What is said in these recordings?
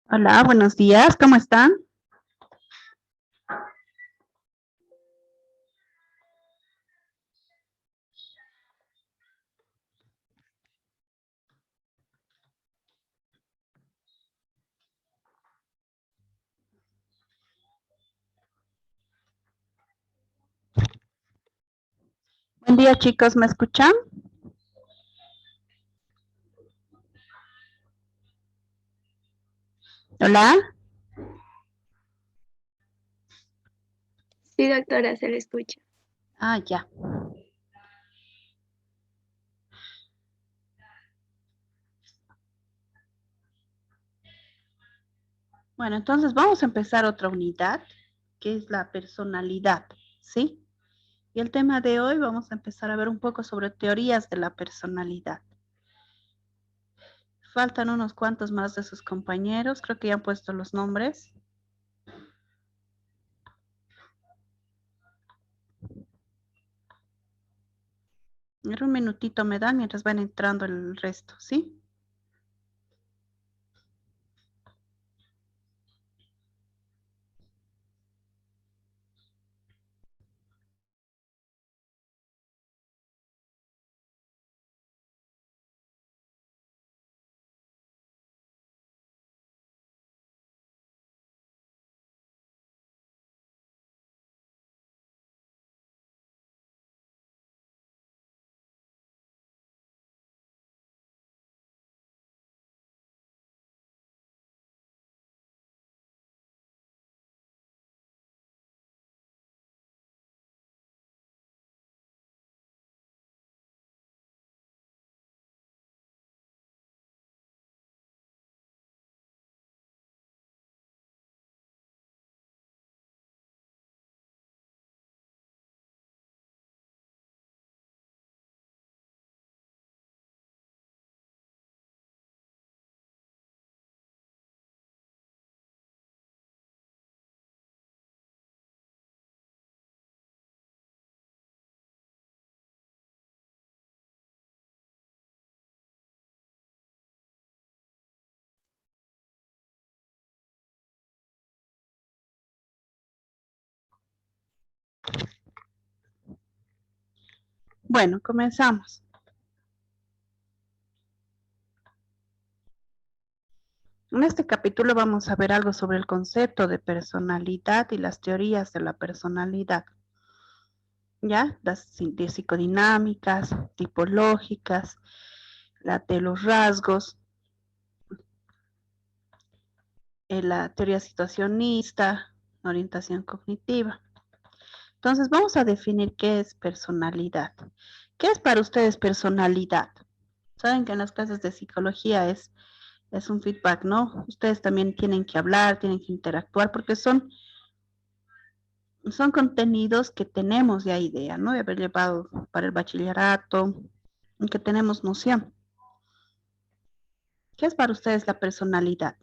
Hola, buenos días, ¿cómo están? Buen día, chicos, ¿me escuchan? Hola. Sí, doctora, se le escucha. Ah, ya. Bueno, entonces vamos a empezar otra unidad, que es la personalidad, ¿sí? Y el tema de hoy vamos a empezar a ver un poco sobre teorías de la personalidad. Faltan unos cuantos más de sus compañeros, creo que ya han puesto los nombres. En un minutito me dan mientras van entrando el resto, ¿sí? Bueno, comenzamos. En este capítulo vamos a ver algo sobre el concepto de personalidad y las teorías de la personalidad. ¿Ya? Las de psicodinámicas, tipológicas, la de los rasgos, la teoría situacionista, orientación cognitiva. Entonces vamos a definir qué es personalidad. ¿Qué es para ustedes personalidad? Saben que en las clases de psicología es un feedback, ¿no? Ustedes también tienen que hablar, tienen que interactuar, porque son contenidos que tenemos ya idea, ¿no? De haber llevado para el bachillerato, que tenemos noción. ¿Qué es para ustedes la personalidad?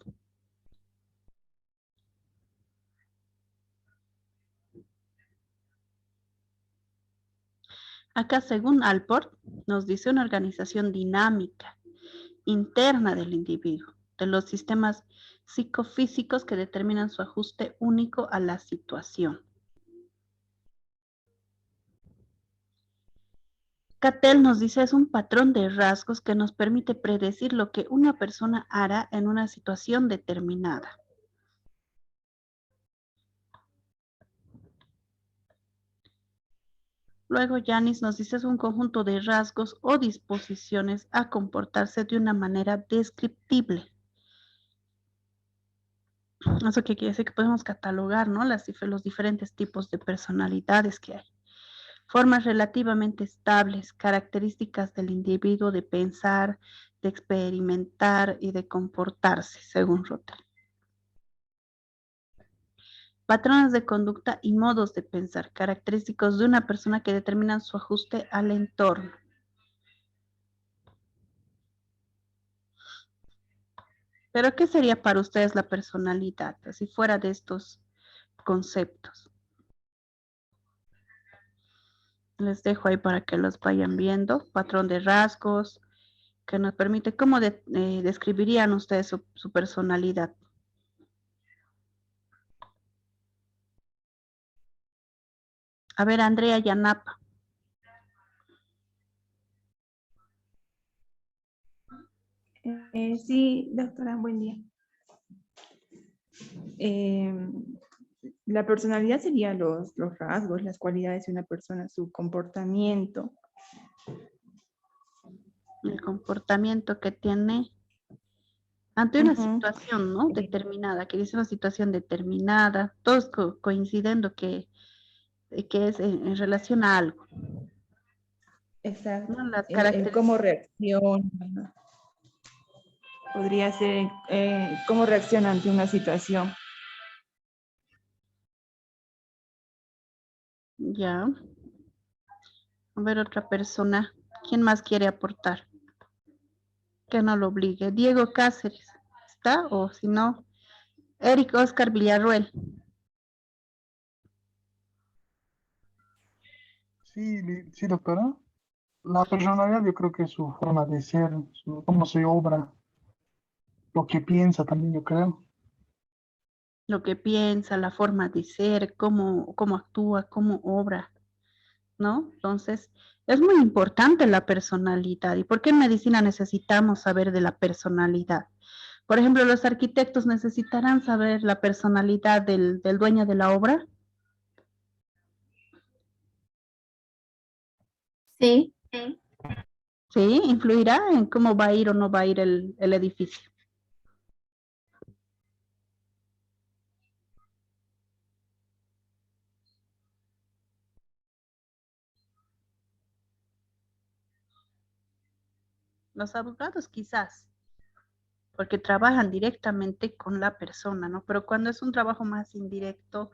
Acá, según Alport, nos dice una organización dinámica, interna del individuo, de los sistemas psicofísicos que determinan su ajuste único a la situación. Cattell nos dice es un patrón de rasgos que nos permite predecir lo que una persona hará en una situación determinada. Luego Yanis nos dice es un conjunto de rasgos o disposiciones a comportarse de una manera descriptible. Eso que quiere decir que podemos catalogar, ¿no? Los diferentes tipos de personalidades que hay. Formas relativamente estables, características del individuo de pensar, de experimentar y de comportarse, según Rotter. Patrones de conducta y modos de pensar, característicos de una persona que determinan su ajuste al entorno. Pero ¿qué sería para ustedes la personalidad, si fuera de estos conceptos? Les dejo ahí para que los vayan viendo. Patrón de rasgos que nos permite, ¿cómo describirían ustedes su personalidad? A ver, Andrea Yanapa. Sí, doctora, buen día. La personalidad sería los rasgos, las cualidades de una persona, su comportamiento. El comportamiento que tiene ante una situación, ¿no? Determinada, que dice una situación determinada, todos coincidiendo que es en relación a algo, Exacto. ¿no? Las El cómo características. reacciona. Podría ser cómo reacciona ante una situación. Ya. A ver, otra persona. ¿Quién más quiere aportar? Que no lo obligue. Diego Cáceres, ¿está? O si no, Eric Oscar Villarruel. Sí, sí, doctora. La personalidad yo creo que es su forma de ser, cómo se obra, lo que piensa también, yo creo. Lo que piensa, la forma de ser, cómo actúa, cómo obra, ¿no? Entonces, es muy importante la personalidad. ¿Y por qué en medicina necesitamos saber de la personalidad? Por ejemplo, los arquitectos necesitarán saber la personalidad del dueño de la obra. Sí, Sí, influirá en cómo va a ir o no va a ir el edificio. Los abogados quizás, porque trabajan directamente con la persona, ¿no? Pero cuando es un trabajo más indirecto,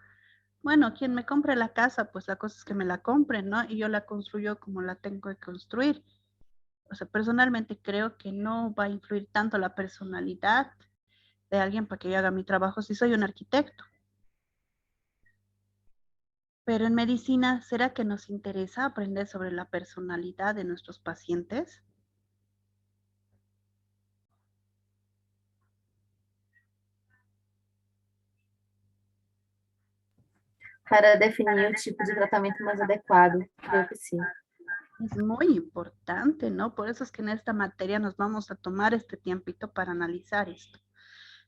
bueno, quien me compre la casa, pues la cosa es que me la compren, ¿no? Y yo la construyo como la tengo que construir. O sea, personalmente creo que no va a influir tanto la personalidad de alguien para que yo haga mi trabajo si soy un arquitecto. Pero en medicina, ¿será que nos interesa aprender sobre la personalidad de nuestros pacientes? para definir o tipo de tratamento mais adequado, creio que sim. Es muy importante, ¿no? Por eso es que en esta materia nos vamos a tomar este tiempito para analizar esto,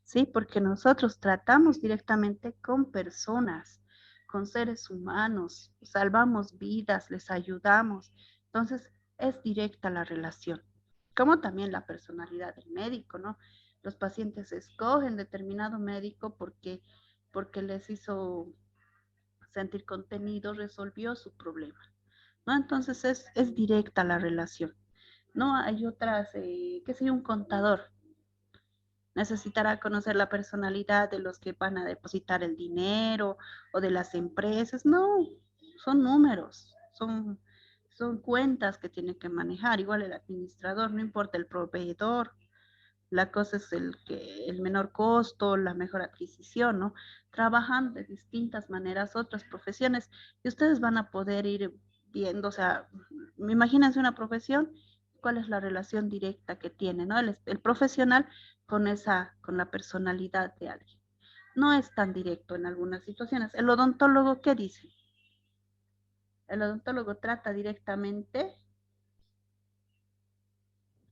¿sí? Porque nosotros tratamos directamente con personas, con seres humanos, salvamos vidas, les ayudamos. Entonces, es directa la relación, como también la personalidad del médico, ¿no? Los pacientes escogen determinado médico porque les hizo sentir contenido, resolvió su problema, ¿no? Entonces es directa la relación. No hay otras, qué sé yo, un contador. Necesitará conocer la personalidad de los que van a depositar el dinero o de las empresas. No, son números, son cuentas que tiene que manejar. Igual el administrador, no importa el proveedor, la cosa es el menor costo, la mejor adquisición, ¿no? Trabajan de distintas maneras otras profesiones y ustedes van a poder ir viendo, o sea, imagínense una profesión, cuál es la relación directa que tiene, ¿no? El profesional con la personalidad de alguien. No es tan directo en algunas situaciones. El odontólogo, ¿qué dice? El odontólogo trata directamente,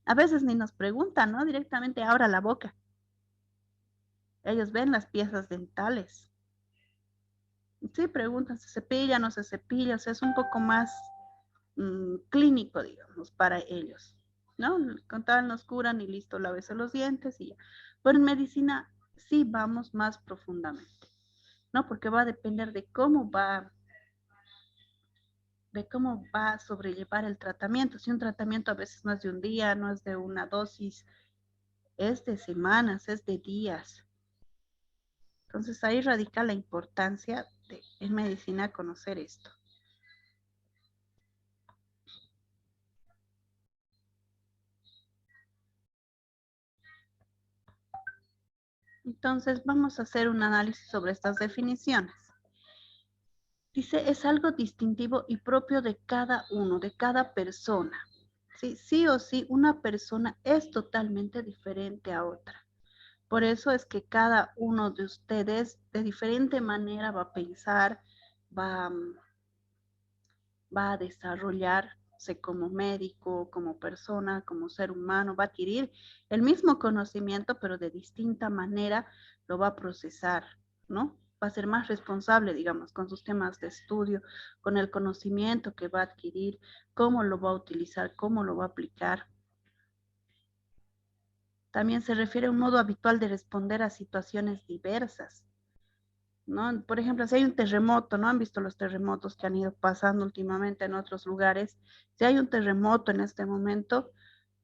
a veces ni nos preguntan, ¿no? Directamente abra la boca. Ellos ven las piezas dentales. Sí, preguntan, ¿se cepilla, no se cepilla? O sea, es un poco más clínico, digamos, para ellos, ¿no? Con tal nos curan y listo, lávese los dientes y ya. Pero en medicina sí vamos más profundamente, ¿no? Porque va a depender de cómo va a sobrellevar el tratamiento. Si un tratamiento a veces no es de un día, no es de una dosis, es de semanas, es de días. Entonces ahí radica la importancia de en medicina conocer esto. Entonces, vamos a hacer un análisis sobre estas definiciones. Dice, es algo distintivo y propio de cada uno, de cada persona. Sí, sí o sí, una persona es totalmente diferente a otra. Por eso es que cada uno de ustedes de diferente manera va a pensar, va, va a desarrollarse como médico, como persona, como ser humano, va a adquirir el mismo conocimiento, pero de distinta manera lo va a procesar, ¿no? Va a ser más responsable, digamos, con sus temas de estudio, con el conocimiento que va a adquirir, cómo lo va a utilizar, cómo lo va a aplicar. También se refiere a un modo habitual de responder a situaciones diversas, ¿no? Por ejemplo, si hay un terremoto, ¿no? Han visto los terremotos que han ido pasando últimamente en otros lugares. Si hay un terremoto en este momento,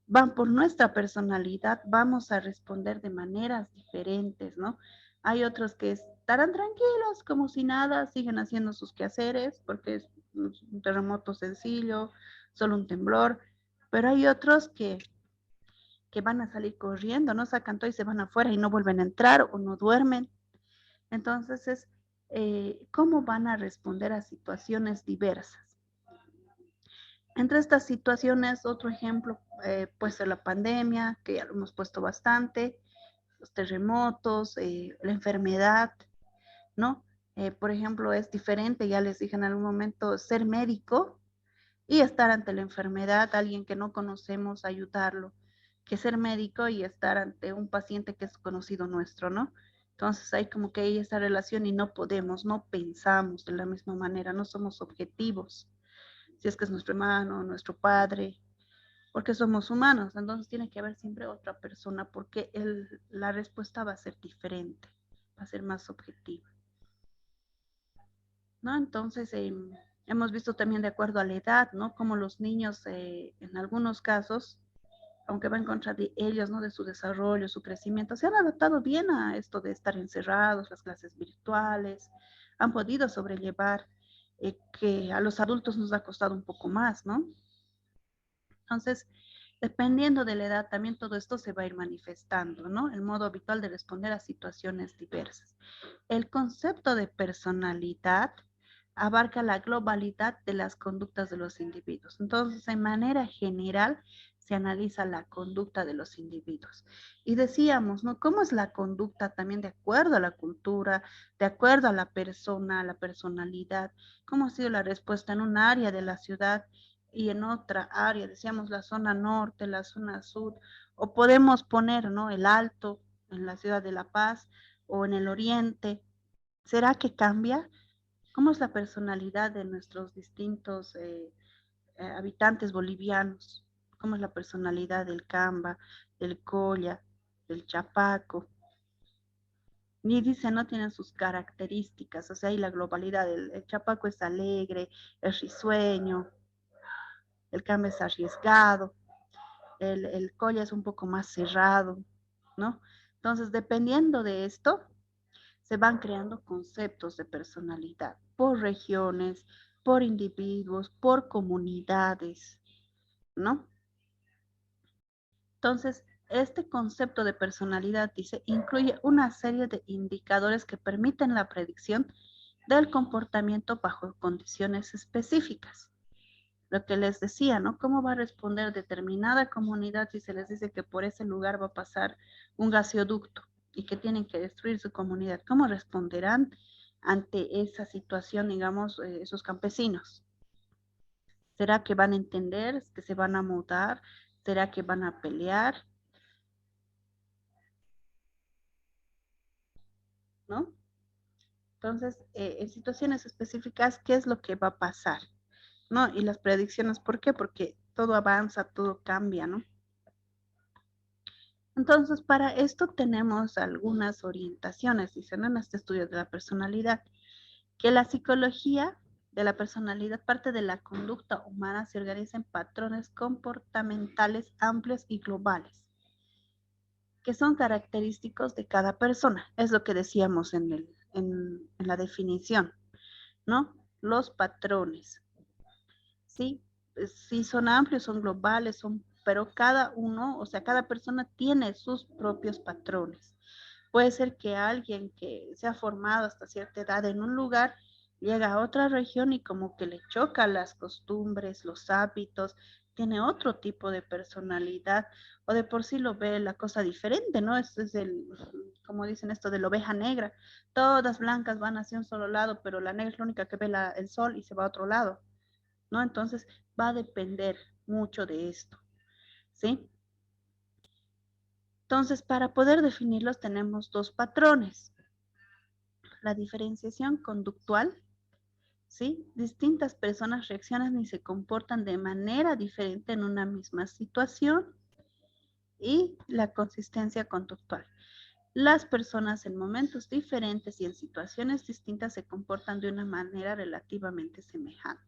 van por nuestra personalidad, vamos a responder de maneras diferentes, ¿no? Hay otros que estarán tranquilos, como si nada, siguen haciendo sus quehaceres, porque es un terremoto sencillo, solo un temblor, pero hay otros que van a salir corriendo, no sacan todo y se van afuera y no vuelven a entrar o no duermen. Entonces es cómo van a responder a situaciones diversas. Entre estas situaciones, otro ejemplo puede ser la pandemia, que ya lo hemos puesto bastante, los terremotos, la enfermedad, ¿no? Por ejemplo, es diferente, ya les dije en algún momento, ser médico y estar ante la enfermedad, alguien que no conocemos, ayudarlo, que ser médico y estar ante un paciente que es conocido nuestro, ¿no? Entonces hay como que hay esa relación y no podemos, no pensamos de la misma manera, no somos objetivos. Si es que es nuestro hermano, nuestro padre, porque somos humanos, entonces tiene que haber siempre otra persona porque la respuesta va a ser diferente, va a ser más objetiva, ¿no? Entonces, hemos visto también de acuerdo a la edad, ¿no? Como los niños, en algunos casos, aunque va en contra de ellos, ¿no? De su desarrollo, su crecimiento, se han adaptado bien a esto de estar encerrados, las clases virtuales, han podido sobrellevar que a los adultos nos ha costado un poco más, ¿no? Entonces, dependiendo de la edad, también todo esto se va a ir manifestando, ¿no? El modo habitual de responder a situaciones diversas. El concepto de personalidad abarca la globalidad de las conductas de los individuos. Entonces, de manera general, se analiza la conducta de los individuos. Y decíamos, ¿no? ¿Cómo es la conducta también de acuerdo a la cultura, de acuerdo a la persona, a la personalidad? ¿Cómo ha sido la respuesta en un área de la ciudad y en otra área? Decíamos la zona norte, la zona sur, o podemos poner, ¿no? El Alto en la ciudad de La Paz o en el oriente. ¿Será que cambia? ¿Cómo es la personalidad de nuestros distintos habitantes bolivianos? ¿Cómo es la personalidad del Camba, del Colla, del Chapaco? Ni dice, no tienen sus características, o sea, hay la globalidad. El Chapaco es alegre, es risueño, el Camba es arriesgado, el Colla es un poco más cerrado, ¿no? Entonces, dependiendo de esto, se van creando conceptos de personalidad por regiones, por individuos, por comunidades, ¿no? Entonces, este concepto de personalidad, dice, incluye una serie de indicadores que permiten la predicción del comportamiento bajo condiciones específicas. Lo que les decía, ¿no? ¿Cómo va a responder determinada comunidad si se les dice que por ese lugar va a pasar un gasoducto y que tienen que destruir su comunidad? ¿Cómo responderán ante esa situación, digamos, esos campesinos? ¿Será que van a entender? ¿Que se van a mudar? ¿Será que van a pelear? ¿No? Entonces, en situaciones específicas, ¿qué es lo que va a pasar? ¿No? Y las predicciones, ¿por qué? Porque todo avanza, todo cambia, ¿no? Entonces, para esto tenemos algunas orientaciones, dicen en este estudio de la personalidad, que la psicología de la personalidad parte de la conducta humana se organiza en patrones comportamentales amplios y globales, que son característicos de cada persona. Es lo que decíamos en la definición, ¿no? Los patrones, ¿sí? Sí son amplios, son globales, pero cada uno, o sea, cada persona tiene sus propios patrones. Puede ser que alguien que se ha formado hasta cierta edad en un lugar llega a otra región y como que le choca las costumbres, los hábitos, tiene otro tipo de personalidad o de por sí lo ve la cosa diferente, ¿no? Esto es como dicen esto de la oveja negra. Todas blancas van hacia un solo lado, pero la negra es la única que ve el sol y se va a otro lado, ¿no? Entonces va a depender mucho de esto, ¿sí? Entonces, para poder definirlos tenemos dos patrones. La diferenciación conductual, ¿sí? Distintas personas reaccionan y se comportan de manera diferente en una misma situación. Y la consistencia conductual. Las personas en momentos diferentes y en situaciones distintas se comportan de una manera relativamente semejante.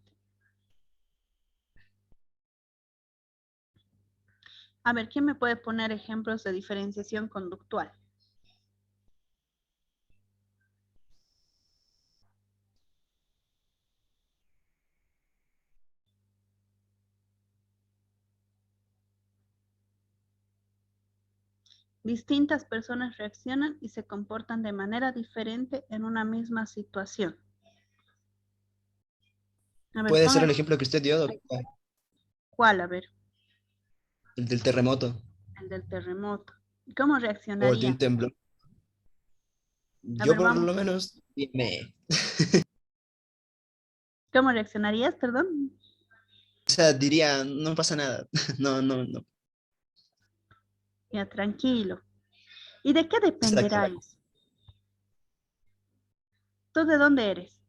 A ver, ¿quién me puede poner ejemplos de diferenciación conductual? Distintas personas reaccionan y se comportan de manera diferente en una misma situación. A ver, Puede ser el pongan ejemplo que usted dio, doctora, cuál, a ver, el del terremoto el del terremoto. ¿Cómo o el de un reaccionaría? temblor. A Yo ver, por vamos. lo menos dime, ¿Cómo reaccionarías, perdón? o sea, diría, no pasa nada. No, no, no. Ya, tranquilo. ¿Y de qué dependerá Exacto. eso? ¿Tú de dónde eres?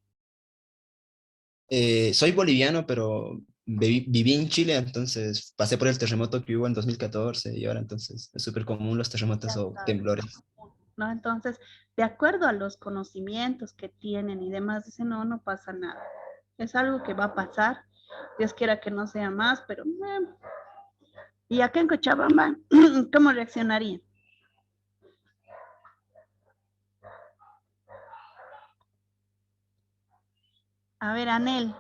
Soy boliviano, pero viví en Chile, entonces pasé por el terremoto que hubo en 2014 y ahora entonces es súper común los terremotos Ya o sabes, temblores. ¿no? Entonces, de acuerdo a los conocimientos que tienen y demás, dicen, no, no pasa nada. Es algo que va a pasar. Dios quiera que no sea más, pero... ¿Y acá en Cochabamba, cómo reaccionarían? A ver, Anel,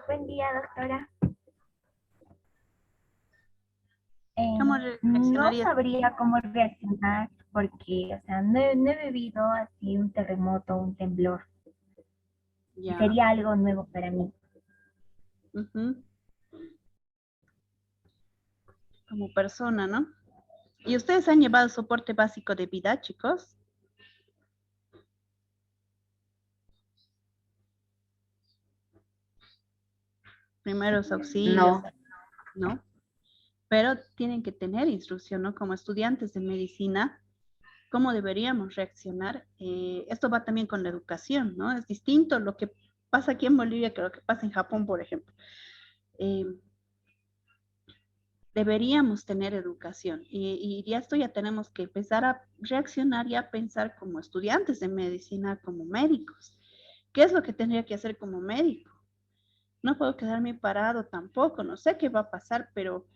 Buen día, doctora. ¿cómo No reaccionarías? sabría cómo reaccionar porque, o sea, no he vivido así un terremoto, un temblor. Ya. Sería algo nuevo para mí. Ujú. Como persona, ¿no? ¿Y ustedes han llevado soporte básico de vida, chicos? Primeros auxilios, No, ¿no? Pero tienen que tener instrucción, ¿no? Como estudiantes de medicina, cómo deberíamos reaccionar. Esto va también con la educación, ¿no? Es distinto lo que pasa aquí en Bolivia que lo que pasa en Japón, por ejemplo. Eh, Deberíamos tener educación y esto ya tenemos que empezar a reaccionar y a pensar como estudiantes de medicina, como médicos. ¿Qué es lo que tendría que hacer como médico? No puedo quedarme parado tampoco, no sé qué va a pasar, pero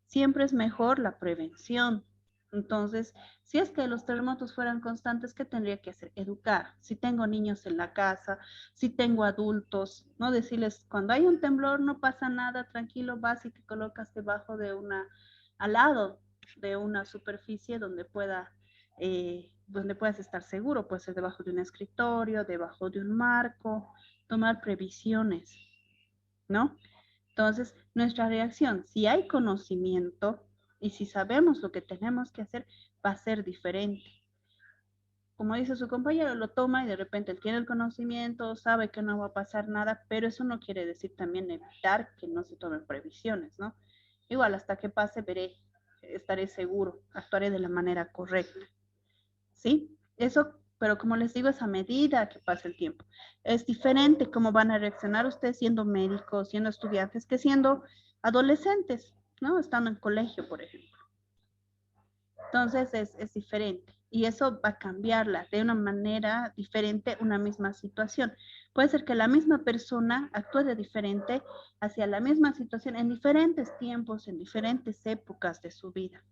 siempre es mejor la prevención. Entonces, si es que los terremotos fueran constantes, ¿qué tendría que hacer? Educar. Si tengo niños en la casa, si tengo adultos, no decirles, cuando hay un temblor no pasa nada, tranquilo, vas y te colocas debajo de al lado de una superficie donde puedas estar seguro, puede ser debajo de un escritorio, debajo de un marco, tomar previsiones, ¿no? Entonces, nuestra reacción, si hay conocimiento y si sabemos lo que tenemos que hacer, va a ser diferente. Como dice su compañero, lo toma y de repente él tiene el conocimiento, sabe que no va a pasar nada, pero eso no quiere decir también evitar que no se tomen previsiones, ¿no? Igual hasta que pase veré, estaré seguro, actuaré de la manera correcta. ¿Sí? Eso, pero como les digo, es a medida que pasa el tiempo. Es diferente cómo van a reaccionar ustedes siendo médicos, siendo estudiantes, que siendo adolescentes, ¿no? Estando en colegio, por ejemplo. Entonces es diferente y eso va a cambiarla de una manera diferente una misma situación. Puede ser que la misma persona actúe de diferente hacia la misma situación en diferentes tiempos, en diferentes épocas de su vida,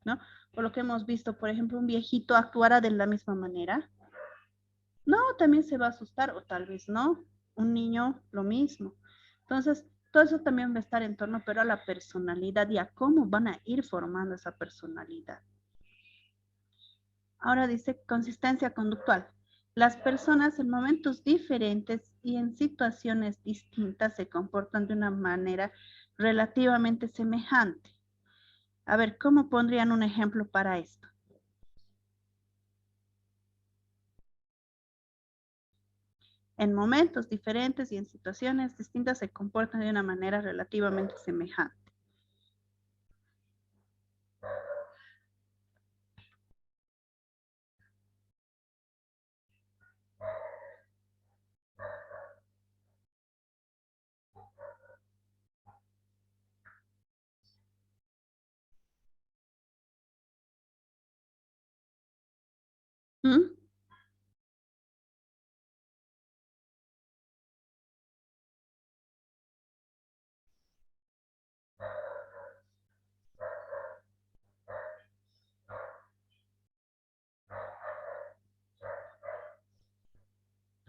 ¿no? Por lo que hemos visto, por ejemplo, un viejito actuará de la misma manera. No, también se va a asustar o tal vez no. Un niño, lo mismo. Entonces, Todo eso también va a estar en torno, pero a la personalidad y a cómo van a ir formando esa personalidad. Ahora dice consistencia conductual. Las personas en momentos diferentes y en situaciones distintas se comportan de una manera relativamente semejante. A ver, ¿cómo pondrían un ejemplo para esto? En momentos diferentes y en situaciones distintas se comportan de una manera relativamente semejante. ¿Mm?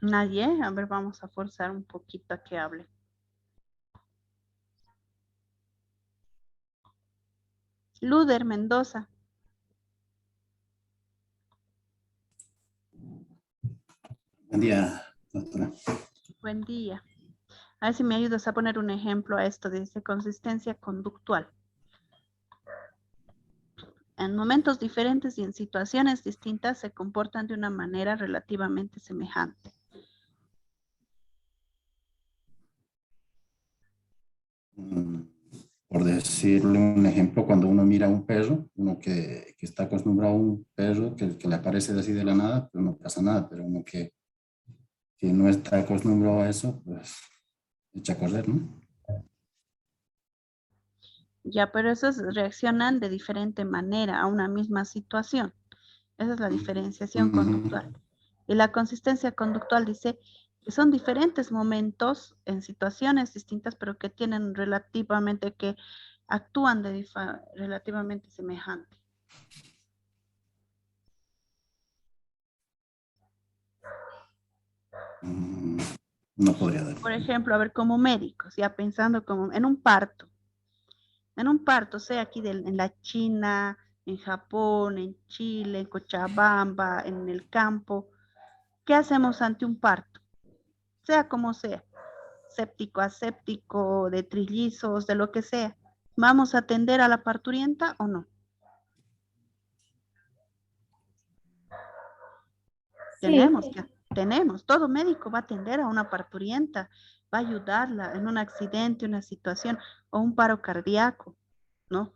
¿Nadie? A ver, vamos a forzar un poquito a que hable. Luder Mendoza. Buen día, doctora. Buen día. A ver si me ayudas a poner un ejemplo a esto. Dice consistencia conductual. En momentos diferentes y en situaciones distintas se comportan de una manera relativamente semejante. Por decirle un ejemplo, cuando uno mira a un perro, uno que está acostumbrado a un perro que le aparece así de la nada, pero no pasa nada, pero uno que no está acostumbrado a eso, pues echa a correr, ¿no? Ya, pero esos reaccionan de diferente manera a una misma situación. Esa es la diferenciación conductual. Y la consistencia conductual dice que son diferentes momentos en situaciones distintas, pero que tienen relativamente, que actúan de relativamente semejante. No podría dar. Por ejemplo, a ver, como médicos, ya pensando como en un parto, sea aquí en la China, en Japón, en Chile, en Cochabamba, en el campo, ¿qué hacemos ante un parto? Sea como sea, séptico, aséptico, de trillizos, de lo que sea. ¿Vamos a atender a la parturienta o no? Sí, Todo médico va a atender a una parturienta, va a ayudarla en un accidente, una situación o un paro cardíaco, ¿no?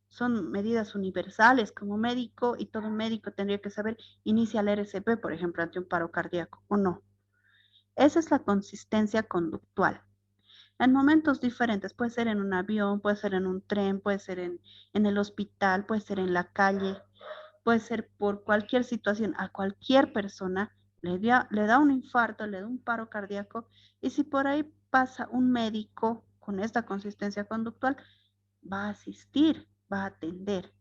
Son medidas universales como médico, y todo médico tendría que saber, inicia el RCP, por ejemplo, ante un paro cardíaco, ¿o no? Esa es la consistencia conductual. En momentos diferentes, puede ser en un avión, puede ser en un tren, puede ser en el hospital, puede ser en la calle, puede ser por cualquier situación, a cualquier persona le da un infarto, le da un paro cardíaco, y si por ahí pasa un médico con esta consistencia conductual, va a asistir, va a atender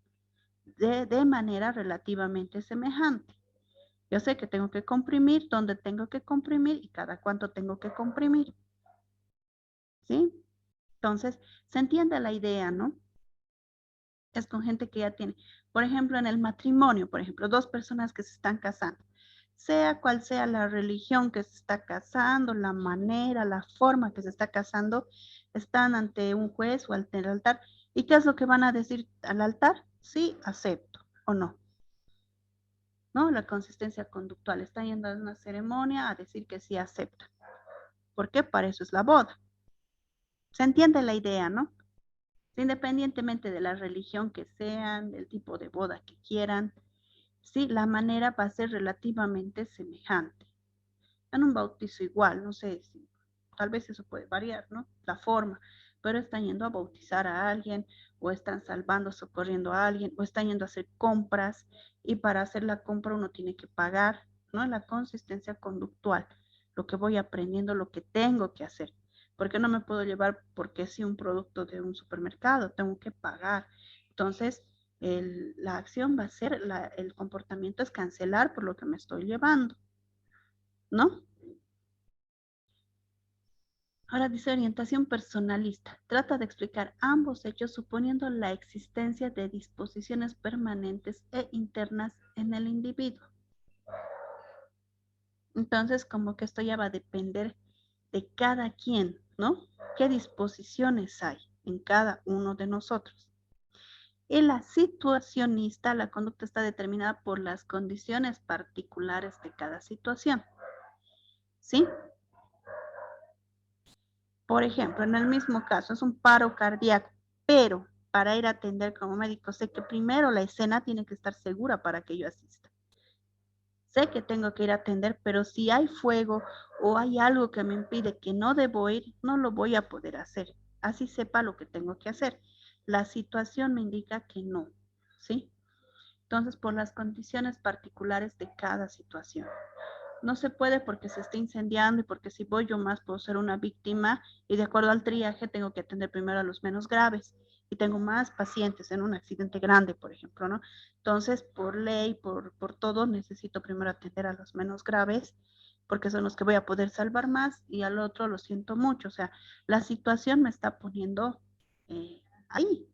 de manera relativamente semejante. Yo sé que tengo que comprimir, dónde tengo que comprimir y cada cuánto tengo que comprimir. ¿Sí? Entonces, se entiende la idea, ¿no? Es con gente que ya tiene, por ejemplo, en el matrimonio, por ejemplo, dos personas que se están casando, sea cual sea la religión que se está casando, la manera, la forma que se está casando, están ante un juez o ante el altar. ¿Y qué es lo que van a decir al altar? Sí, acepto o no. ¿No? La consistencia conductual. Está yendo a una ceremonia a decir que sí acepta. ¿Por qué? Para eso es la boda. Se entiende la idea, ¿no? Independientemente de la religión que sean, del tipo de boda que quieran, sí, la manera va a ser relativamente semejante. En un bautizo igual, no sé, si, tal vez eso puede variar, ¿no? La forma, pero están yendo a bautizar a alguien, o están salvando, socorriendo a alguien, o están yendo a hacer compras, y para hacer la compra uno tiene que pagar, ¿no? La consistencia conductual, lo que voy aprendiendo, lo que tengo que hacer. Porque no me puedo llevar porque si un producto de un supermercado, tengo que pagar. Entonces, la acción va a ser, el comportamiento es cancelar por lo que me estoy llevando, ¿no? Ahora dice orientación personalista. Trata de explicar ambos hechos suponiendo la existencia de disposiciones permanentes e internas en el individuo. Entonces, como que esto ya va a depender de cada quien, ¿no? ¿Qué disposiciones hay en cada uno de nosotros? En la situacionista, la conducta está determinada por las condiciones particulares de cada situación. ¿Sí? Por ejemplo, en el mismo caso, es un paro cardíaco, pero para ir a atender como médico, sé que primero la escena tiene que estar segura para que yo asista. Sé que tengo que ir a atender, pero si hay fuego o hay algo que me impide que no debo ir, no lo voy a poder hacer. Así sepa lo que tengo que hacer. La situación me indica que no, ¿sí? Entonces, por las condiciones particulares de cada situación. No se puede porque se está incendiando y porque si voy yo más puedo ser una víctima y de acuerdo al triaje tengo que atender primero a los menos graves y tengo más pacientes en un accidente grande, por ejemplo, ¿no? Entonces, por ley, por todo, necesito primero atender a los menos graves porque son los que voy a poder salvar más y al otro lo siento mucho. O sea, la situación me está poniendo ahí.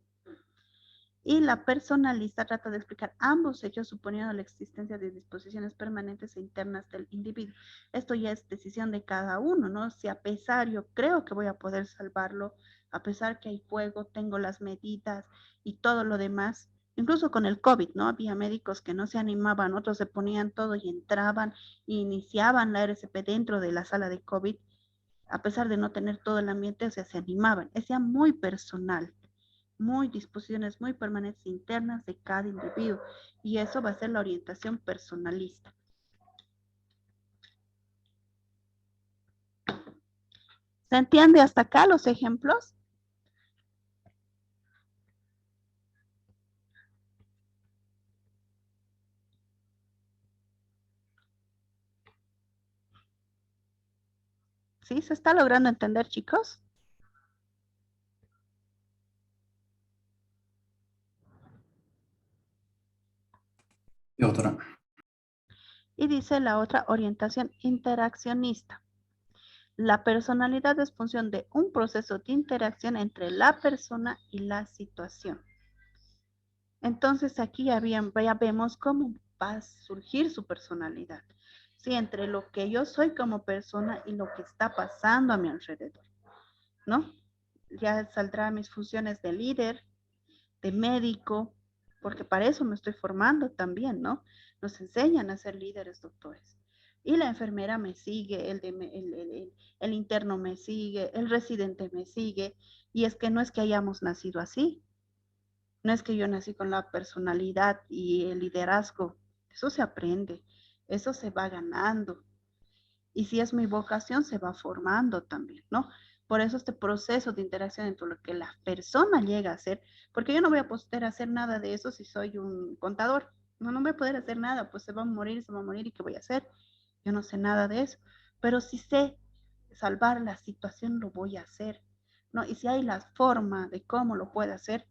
Y la personalista trata de explicar ambos hechos suponiendo la existencia de disposiciones permanentes e internas del individuo. Esto ya es decisión de cada uno, ¿no? Si a pesar yo creo que voy a poder salvarlo, a pesar que hay fuego, tengo las medidas y todo lo demás, incluso con el COVID, ¿no? Había médicos que no se animaban, otros se ponían todo y entraban e iniciaban la RCP dentro de la sala de COVID, a pesar de no tener todo el ambiente, o sea, se animaban. Es ya muy personal, muy disposiciones muy permanentes internas de cada individuo y eso va a ser la orientación personalista. ¿Se entiende hasta acá los ejemplos? ¿Sí? ¿Se está logrando entender, chicos? Y otra. Y dice la otra, orientación interaccionista. La personalidad es función de un proceso de interacción entre la persona y la situación. Entonces aquí ya vemos cómo va a surgir su personalidad. Sí, entre lo que yo soy como persona y lo que está pasando a mi alrededor, ¿no? Ya saldrán mis funciones de líder, de médico, porque para eso me estoy formando también, ¿no? Nos enseñan a ser líderes, doctores. Y la enfermera me sigue, el interno me sigue, el residente me sigue, y es que no es que hayamos nacido así, no es que yo nací con la personalidad y el liderazgo, eso se aprende, eso se va ganando. Y si es mi vocación, se va formando también, ¿no? Por eso este proceso de interacción entre lo que la persona llega a hacer, porque yo no voy a poder hacer nada de eso si soy un contador. No, no voy a poder hacer nada, pues se va a morir, ¿y qué voy a hacer? Yo no sé nada de eso. Pero si sé salvar la situación, lo voy a hacer, ¿no? Y si hay la forma de cómo lo puede hacer,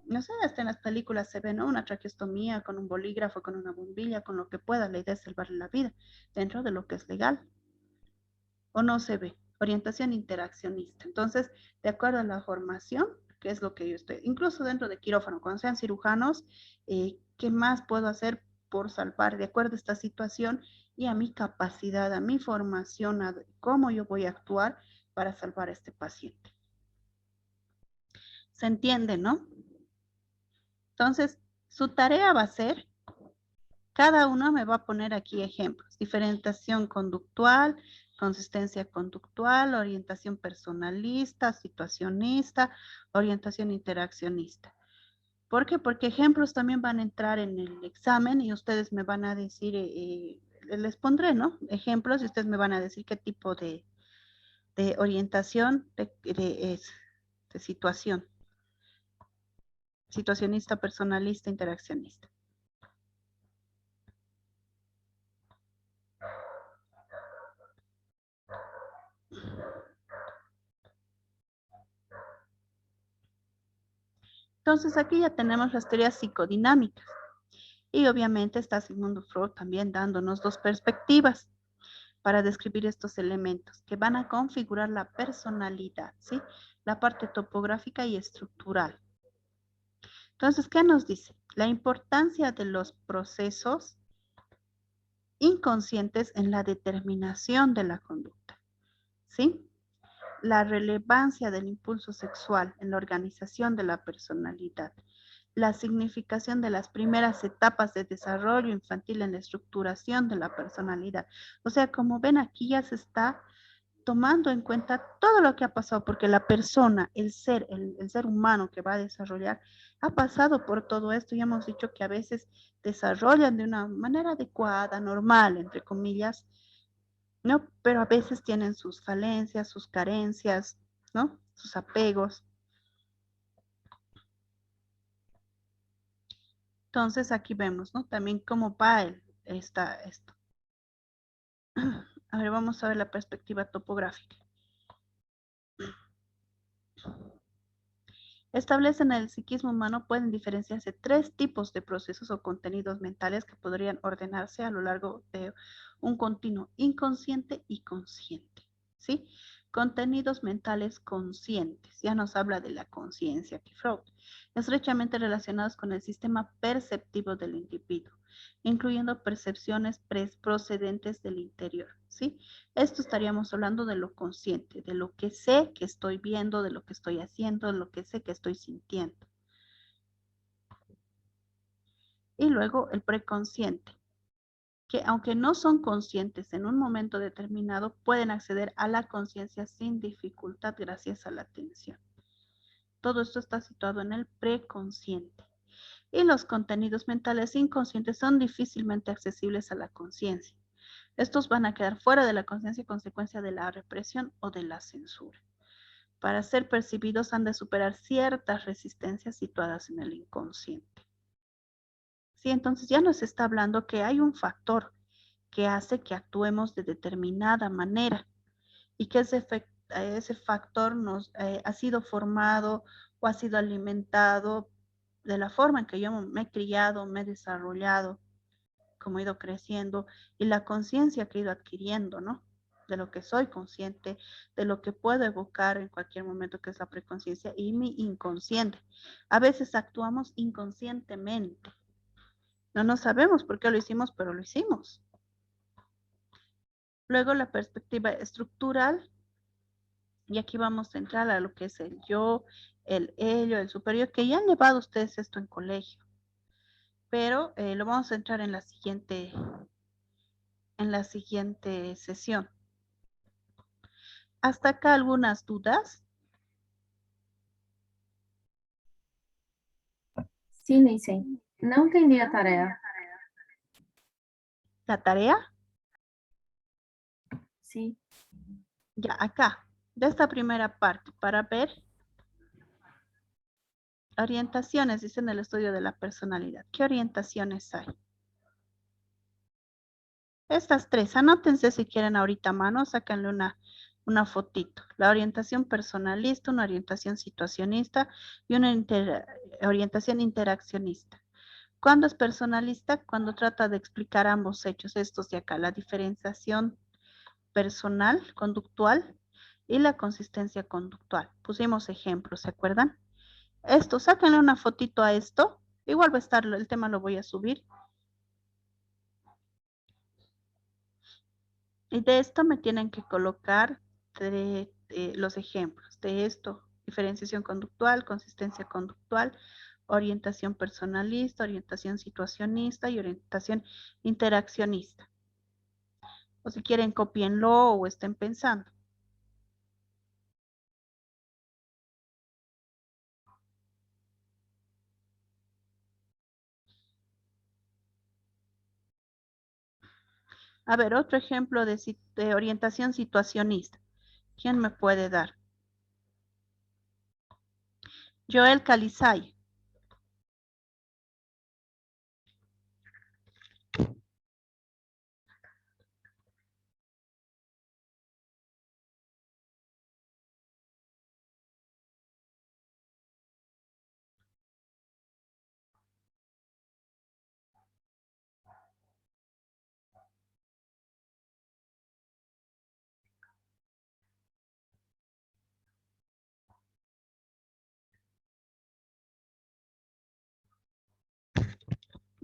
no sé, hasta en las películas se ve, ¿no? Una traqueostomía con un bolígrafo, con una bombilla, con lo que pueda, la idea es salvarle la vida, dentro de lo que es legal. ¿O no se ve? Orientación interaccionista. Entonces, de acuerdo a la formación, que es lo que yo estoy, incluso dentro de quirófano, cuando sean cirujanos, ¿qué más puedo hacer por salvar de acuerdo a esta situación y a mi capacidad, a mi formación, a cómo yo voy a actuar para salvar a este paciente? ¿Se entiende, no? Entonces, su tarea va a ser, cada uno me va a poner aquí ejemplos, diferenciación conductual, consistencia conductual, orientación personalista, situacionista, orientación interaccionista. ¿Por qué? Porque ejemplos también van a entrar en el examen y ustedes me van a decir, les pondré, ¿no? Ejemplos y ustedes me van a decir qué tipo de orientación es, de situación. Situacionista, personalista, interaccionista. Entonces aquí ya tenemos las teorías psicodinámicas y obviamente está Sigmund Freud también dándonos dos perspectivas. para describir estos elementos que van a configurar la personalidad, ¿sí? La parte topográfica y estructural. Entonces, ¿qué nos dice? La importancia de los procesos inconscientes en la determinación de la conducta, ¿sí? La relevancia del impulso sexual en la organización de la personalidad, la significación de las primeras etapas de desarrollo infantil en la estructuración de la personalidad. O sea, como ven aquí ya se está tomando en cuenta todo lo que ha pasado, porque la persona, el ser humano que va a desarrollar, ha pasado por todo esto y hemos dicho que a veces desarrollan de una manera adecuada, normal, entre comillas, ¿no? Pero a veces tienen sus falencias, sus carencias, ¿no? Sus apegos. Entonces aquí vemos, ¿no? También cómo va esto. A ver, vamos a ver la perspectiva topográfica. Establecen el psiquismo humano, pueden diferenciarse tres tipos de procesos o contenidos mentales que podrían ordenarse a lo largo de un continuo inconsciente y consciente, ¿sí? Contenidos mentales conscientes, ya nos habla de la conciencia aquí Freud, estrechamente relacionados con el sistema perceptivo del individuo, incluyendo percepciones procedentes del interior, ¿sí? Esto estaríamos hablando de lo consciente, de lo que sé que estoy viendo, de lo que estoy haciendo, de lo que sé que estoy sintiendo. Y luego el preconsciente, que aunque no son conscientes en un momento determinado, pueden acceder a la conciencia sin dificultad gracias a la atención. Todo esto está situado en el preconsciente. Y los contenidos mentales inconscientes son difícilmente accesibles a la conciencia. Estos van a quedar fuera de la conciencia a consecuencia de la represión o de la censura. Para ser percibidos han de superar ciertas resistencias situadas en el inconsciente. Sí, entonces ya nos está hablando que hay un factor que hace que actuemos de determinada manera y que ese factor nos ha sido formado o ha sido alimentado de la forma en que yo me he criado, me he desarrollado, como he ido creciendo y la conciencia que he ido adquiriendo, ¿no? De lo que soy consciente, de lo que puedo evocar en cualquier momento, que es la preconciencia, y mi inconsciente. A veces actuamos inconscientemente. No sabemos por qué lo hicimos, pero lo hicimos. Luego la perspectiva estructural, y aquí vamos a entrar a lo que es el yo, el ello, el superior, que ya han llevado ustedes esto en colegio, pero lo vamos a entrar en la siguiente sesión. ¿Hasta acá algunas dudas? Sim, Neisen. Não entendi a tarefa. ¿La tarea? Sim. Ya acá, de esta primera parte, para ver orientaciones, dicen el estudio de la personalidad. ¿Qué orientaciones hay? Estas tres, anótense si quieren ahorita a mano, sáquenle una fotito. La orientación personalista, una orientación situacionista y una orientación interaccionista. ¿Cuándo es personalista? Cuando trata de explicar ambos hechos, estos de acá, la diferenciación personal, conductual y la consistencia conductual. Pusimos ejemplos, ¿se acuerdan? Esto, sáquenle una fotito a esto. Igual va a estar, el tema lo voy a subir. Y de esto me tienen que colocar los ejemplos de esto. Diferenciación conductual, consistencia conductual, orientación personalista, orientación situacionista y orientación interaccionista. O si quieren, copienlo o estén pensando. A ver, otro ejemplo de orientación situacionista. ¿Quién me puede dar? Joel Calizay.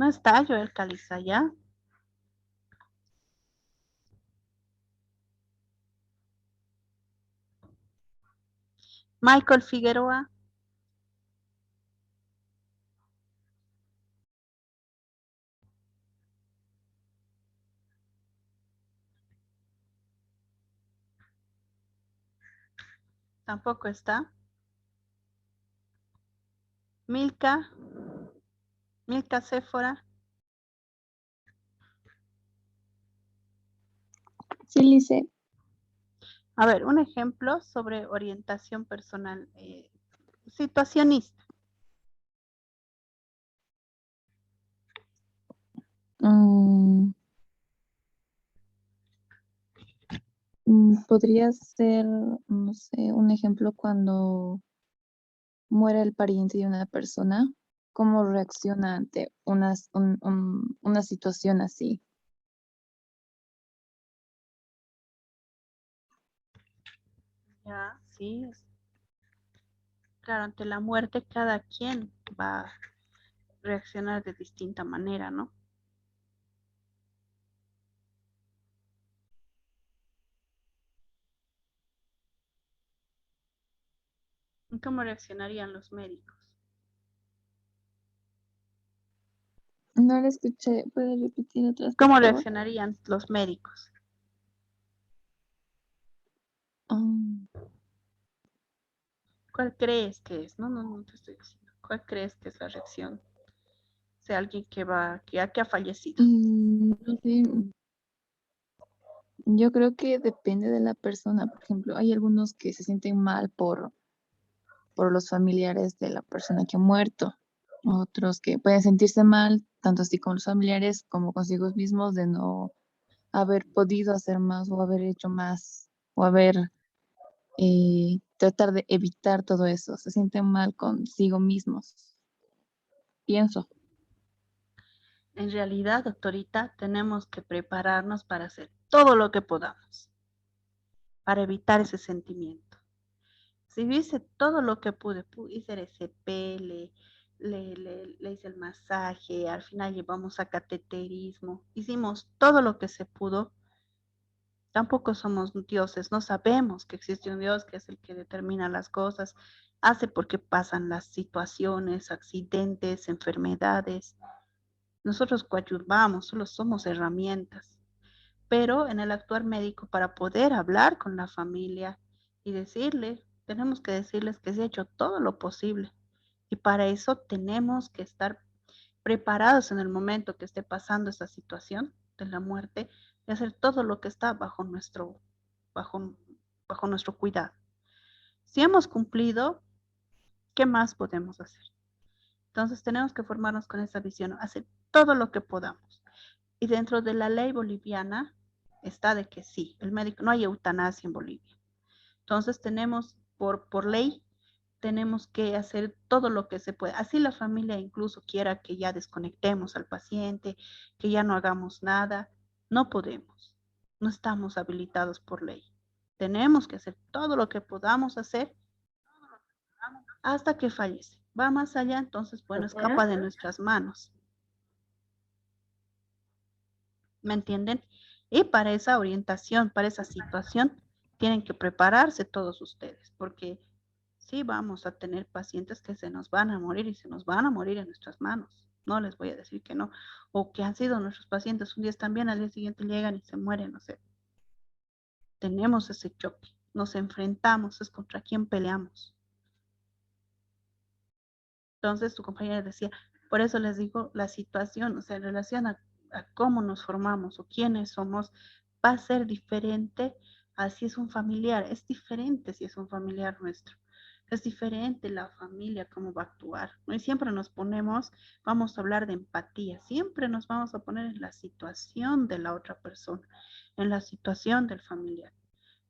No está Joel Caliza ya. Michael Figueroa. Tampoco está. Milka. Milka Séfora. Sí, Lice. A ver, un ejemplo sobre orientación personal situacionista. Podría ser, no sé, un ejemplo cuando muere el pariente de una persona, cómo reacciona ante una situación así. Ya, sí. Claro, ante la muerte cada quien va a reaccionar de distinta manera, ¿no? ¿Cómo reaccionarían los médicos? No lo escuché, ¿puede repetir otra vez, por ¿Cómo favor? reaccionarían los médicos? ¿Cuál crees que es? No te estoy diciendo. ¿Cuál crees que es la reacción? O sea, alguien que ha fallecido. No sé, yo creo que depende de la persona. Por ejemplo, hay algunos que se sienten mal por los familiares de la persona que ha muerto. Otros que pueden sentirse mal, tanto así con los familiares como consigo mismos, de no haber podido hacer más o haber hecho más o haber tratar de evitar todo eso. Se sienten mal consigo mismos. Pienso. En realidad, doctorita, tenemos que prepararnos para hacer todo lo que podamos para evitar ese sentimiento. Si yo hice todo lo que pude, hice el SP, le hice el masaje, al final llevamos a cateterismo, hicimos todo lo que se pudo. Tampoco somos dioses, no sabemos que existe un Dios que es el que determina las cosas, hace porque pasan las situaciones, accidentes, enfermedades. Nosotros coadyuvamos, solo somos herramientas. Pero en el actuar médico, para poder hablar con la familia y decirle, tenemos que decirles que se ha hecho todo lo posible. Y para eso tenemos que estar preparados en el momento que esté pasando esa situación de la muerte y hacer todo lo que está bajo, bajo nuestro cuidado. Si hemos cumplido, ¿qué más podemos hacer? Entonces tenemos que formarnos con esa visión, hacer todo lo que podamos. Y dentro de la ley boliviana está de que sí, el médico, no hay eutanasia en Bolivia. Entonces tenemos, por ley, tenemos que hacer todo lo que se puede. Así la familia incluso quiera que ya desconectemos al paciente, que ya no hagamos nada, no podemos. No estamos habilitados por ley. Tenemos que hacer todo lo que podamos hacer hasta que fallece. Va más allá, entonces, bueno, escapa de nuestras manos. ¿Me entienden? Y para esa orientación, para esa situación, tienen que prepararse todos ustedes, porque sí vamos a tener pacientes que se nos van a morir y se nos van a morir en nuestras manos. No les voy a decir que no. O que han sido nuestros pacientes, un día están bien, al día siguiente llegan y se mueren, no sé. Tenemos ese choque, nos enfrentamos, es contra quién peleamos. Entonces, tu compañera decía, por eso les digo, la situación, o sea, en relación a cómo nos formamos o quiénes somos, va a ser diferente a si es un familiar, es diferente si es un familiar nuestro, es diferente la familia, cómo va a actuar, ¿no? Y siempre nos ponemos, vamos a hablar de empatía, siempre nos vamos a poner en la situación de la otra persona, en la situación del familiar,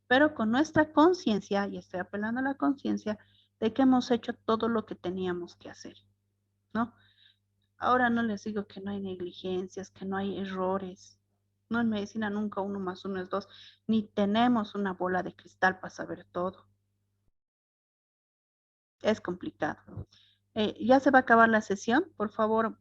pero con nuestra conciencia, y estoy apelando a la conciencia, de que hemos hecho todo lo que teníamos que hacer, ¿no? Ahora no les digo que no hay negligencias, que no hay errores. No, en medicina nunca 1 más 1 es 2, ni tenemos una bola de cristal para saber todo. Es complicado. Ya se va a acabar la sesión, por favor.